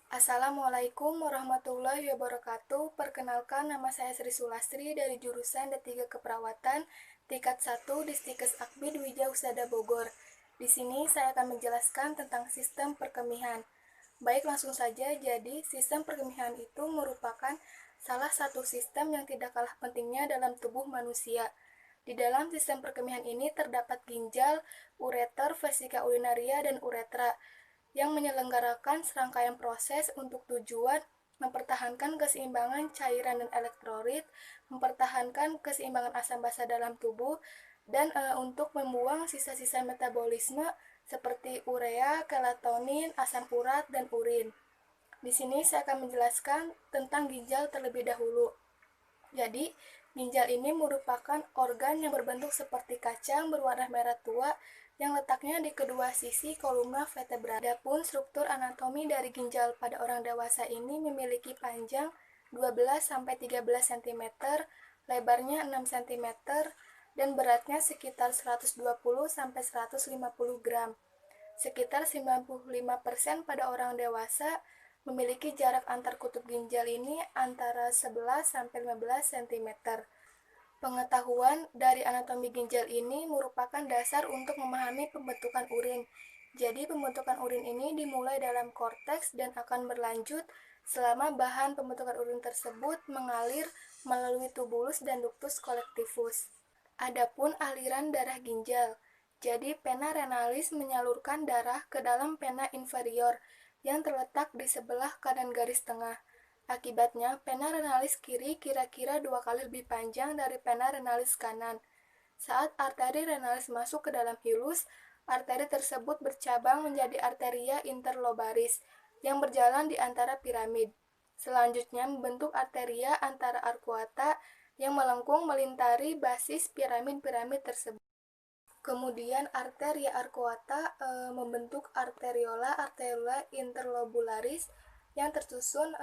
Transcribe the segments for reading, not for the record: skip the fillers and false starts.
Assalamualaikum warahmatullahi wabarakatuh. Perkenalkan, nama saya Sri Sulastri dari jurusan D3 Keperawatan tingkat 1 Distikes Akbid Widya Husada Bogor. Di sini saya akan menjelaskan tentang sistem perkemihan. Baik, langsung saja. Jadi, sistem perkemihan itu merupakan salah satu sistem yang tidak kalah pentingnya dalam tubuh manusia. Di dalam sistem perkemihan ini terdapat ginjal, ureter, vesika urinaria, dan uretra yang menyelenggarakan serangkaian proses untuk tujuan mempertahankan keseimbangan cairan dan elektrolit, mempertahankan keseimbangan asam basa dalam tubuh, dan untuk membuang sisa-sisa metabolisme seperti urea, kelatonin, asam urat, dan urin. Di sini saya akan menjelaskan tentang ginjal terlebih dahulu. Jadi, ginjal ini merupakan organ yang berbentuk seperti kacang berwarna merah tua yang letaknya di kedua sisi kolumna vertebra. Adapun struktur anatomi dari ginjal pada orang dewasa ini memiliki panjang 12-13 cm, lebarnya 6 cm, dan beratnya sekitar 120-150 gram. Sekitar 95% pada orang dewasa memiliki jarak antar kutub ginjal ini antara 11-15 cm. Pengetahuan dari anatomi ginjal ini merupakan dasar untuk memahami pembentukan urin. Jadi, pembentukan urin ini dimulai dalam korteks dan akan berlanjut selama bahan pembentukan urin tersebut mengalir melalui tubulus dan ductus collectivus. Adapun aliran darah ginjal. Jadi, pena renalis menyalurkan darah ke dalam pena inferior yang terletak di sebelah kanan garis tengah. Akibatnya, pena renalis kiri kira-kira 2 kali lebih panjang dari pena renalis kanan. Saat arteri renalis masuk ke dalam hilus, arteri tersebut bercabang menjadi arteria interlobaris yang berjalan di antara piramid. Selanjutnya membentuk arteria antara arcuata yang melengkung melintari basis piramid-piramid tersebut. Kemudian arteria arcuata membentuk arteriola interlobularis yang tersusun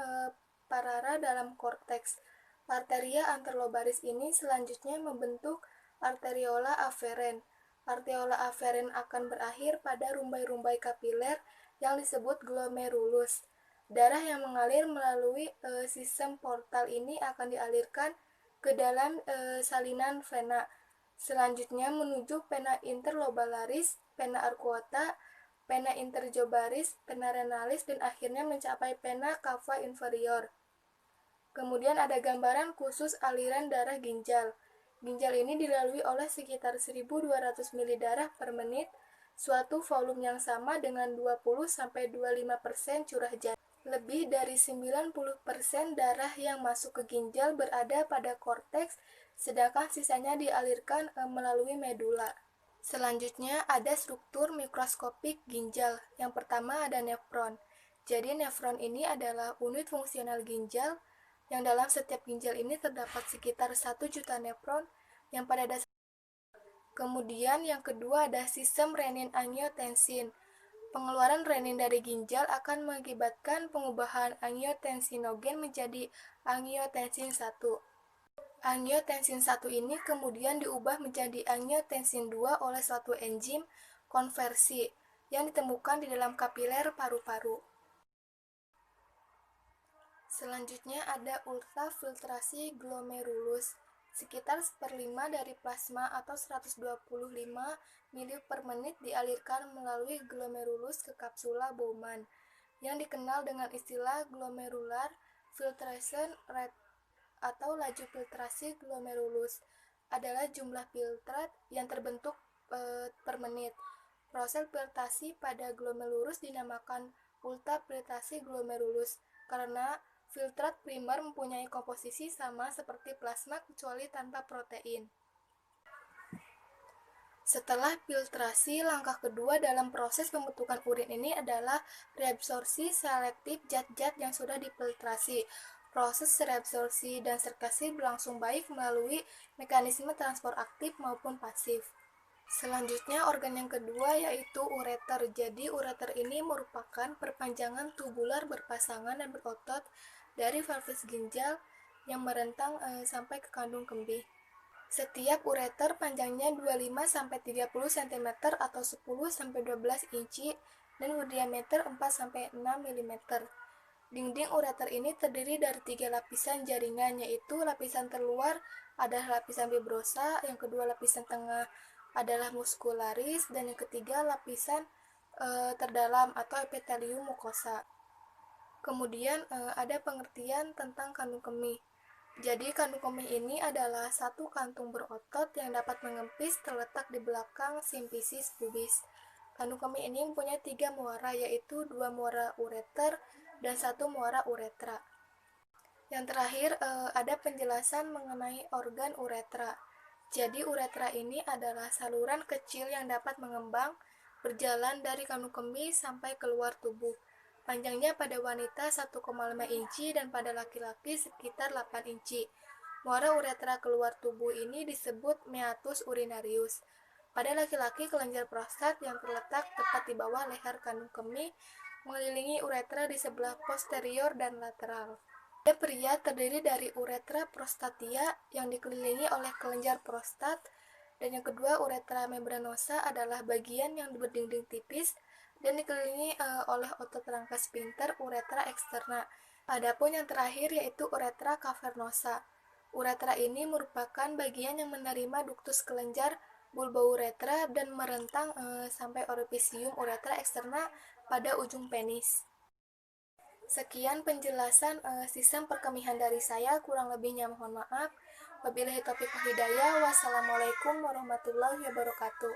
parara dalam korteks. Arteria interlobaris ini selanjutnya membentuk arteriola aferen. Arteriola aferen akan berakhir pada rumbai-rumbai kapiler yang disebut glomerulus. Darah yang mengalir melalui sistem portal ini akan dialirkan ke dalam salinan vena. Selanjutnya menuju pena interlobularis, pena arcuata, pena interjobaris, pena renalis, dan akhirnya mencapai pena cava inferior. Kemudian ada gambaran khusus aliran darah ginjal. Ginjal ini dilalui oleh sekitar 1.200 ml darah per menit, suatu volume yang sama dengan 20-25% curah jantung. Lebih dari 90% darah yang masuk ke ginjal berada pada korteks, sedangkan sisanya dialirkan melalui medula. Selanjutnya ada struktur mikroskopik ginjal. Yang pertama ada nefron. Jadi nefron ini adalah unit fungsional ginjal yang dalam setiap ginjal ini terdapat sekitar 1 juta nefron yang pada dasar. Kemudian yang kedua ada sistem renin-angiotensin. Pengeluaran renin dari ginjal akan mengakibatkan pengubahan angiotensinogen menjadi angiotensin 1. Angiotensin 1 ini kemudian diubah menjadi angiotensin 2 oleh suatu enzim konversi yang ditemukan di dalam kapiler paru-paru. Selanjutnya ada ultrafiltrasi glomerulus. Sekitar 1/5 dari plasma atau 125 ml per menit dialirkan melalui glomerulus ke kapsula Bowman yang dikenal dengan istilah glomerular filtration rate atau laju filtrasi glomerulus adalah jumlah filtrat yang terbentuk per menit. Proses filtrasi pada glomerulus dinamakan ultrafiltrasi glomerulus karena filtrat primer mempunyai komposisi sama seperti plasma kecuali tanpa protein. Setelah filtrasi, langkah kedua dalam proses pembentukan urin ini adalah reabsorpsi selektif zat-zat yang sudah difiltrasi. Proses reabsorpsi dan serkasi berlangsung baik melalui mekanisme transport aktif maupun pasif. Selanjutnya organ yang kedua yaitu ureter. Jadi ureter ini merupakan perpanjangan tubular berpasangan dan berotot dari valvus ginjal yang merentang sampai ke kandung kemih. Setiap ureter panjangnya 25-30 cm atau 10-12 inci dan berdiameter 4-6 mm. Dinding ureter ini terdiri dari 3 lapisan jaringan, yaitu lapisan terluar adalah lapisan fibrosa, yang kedua lapisan tengah adalah muscularis, dan yang ketiga lapisan terdalam atau epitelium mukosa. Kemudian ada pengertian tentang kandung kemih. Jadi kandung kemih ini adalah satu kantung berotot yang dapat mengempis terletak di belakang simfisis pubis. Kandung kemih ini mempunyai 3 muara, yaitu 2 muara ureter dan 1 muara uretra. Yang terakhir ada penjelasan mengenai organ uretra. Jadi uretra ini adalah saluran kecil yang dapat mengembang berjalan dari kandung kemih sampai keluar tubuh. Panjangnya pada wanita 1,5 inci dan pada laki-laki sekitar 8 inci. Muara uretra keluar tubuh ini disebut meatus urinarius. Pada laki-laki, kelenjar prostat yang terletak tepat di bawah leher kandung kemih mengelilingi uretra di sebelah posterior dan lateral. Pada pria terdiri dari uretra prostatia yang dikelilingi oleh kelenjar prostat, dan yang kedua uretra membranosa adalah bagian yang berdinding tipis dan dikelilingi oleh otot rangka sphincter uretra eksterna. Adapun yang terakhir yaitu uretra cavernosa. Uretra ini merupakan bagian yang menerima duktus kelenjar bulbouretra dan merentang sampai orifisium uretra eksterna pada ujung penis. Sekian penjelasan sistem perkemihan dari saya, kurang lebihnya mohon maaf. Wabillahi taufiq wal hidayah. Wassalamualaikum warahmatullahi wabarakatuh.